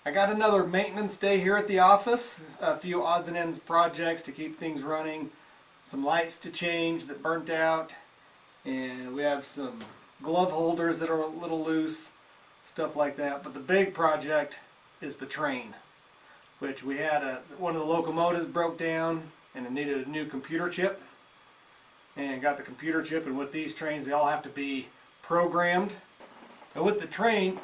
I got another maintenance day here at the office. A few odds and ends projects to keep things running. Some lights to change that burnt out. And we have some glove holders that are a little loose. Stuff like that. But the big project is the train. Which we had one of the locomotives broke down and it needed a new computer chip. And got the computer chip, and with these trains they all have to be programmed. And with the train,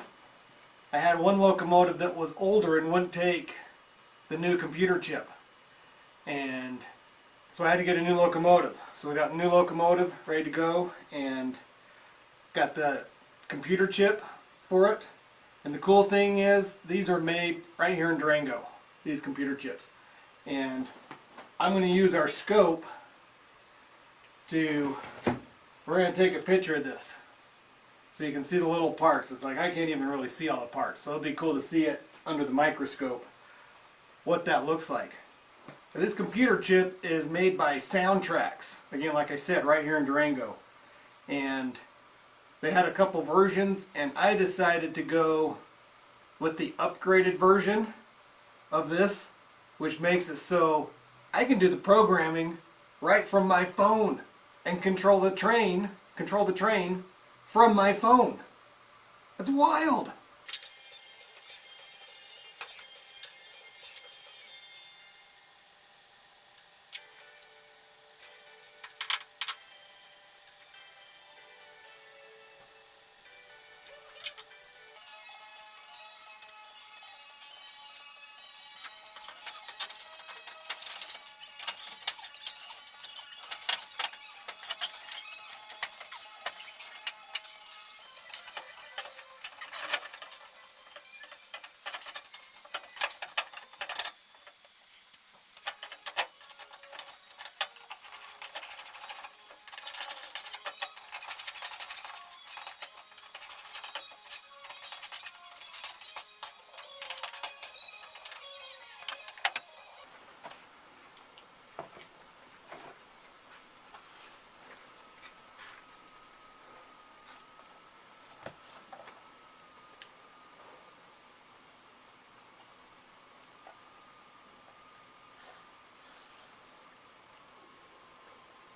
I had one locomotive that was older and wouldn't take the new computer chip. And so I had to get a new locomotive. So we got a new locomotive ready to go and got the computer chip for it. And the cool thing is these are made right here in Durango, these computer chips. And I'm going to use our scope we're going to take a picture of this. So you can see the little parts. It's like I can't even really see all the parts. So it'll be cool to see it under the microscope, what that looks like. This computer chip is made by Soundtraxx. Again, like I said, right here in Durango. And they had a couple versions, and I decided to go with the upgraded version of this, which makes it so I can do the programming right from my phone and control the train from my phone. That's wild.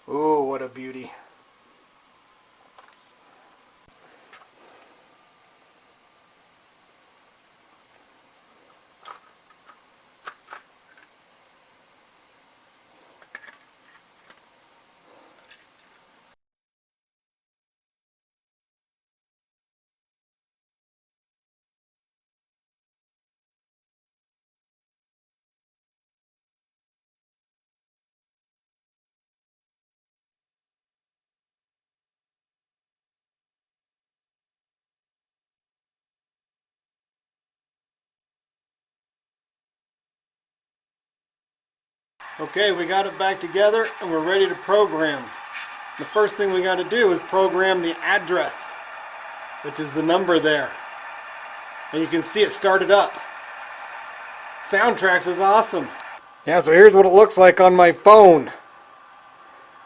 Oh, what a beauty. Okay, we got it back together and we're ready to program. The first thing we got to do is program the address, which is the number there. And you can see it started up. Soundtraxx is awesome. Yeah, so here's what it looks like on my phone.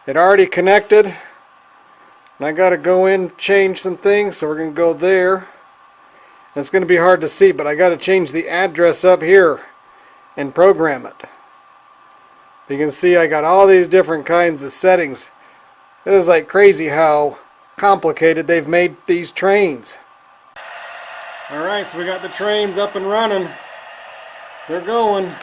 It already connected. And I got to go in, change some things, so we're going to go there. And it's going to be hard to see, but I got to change the address up here and program it. You can see I got all these different kinds of settings. It is like crazy how complicated they've made these trains. Alright, so we got the trains up and running. They're going.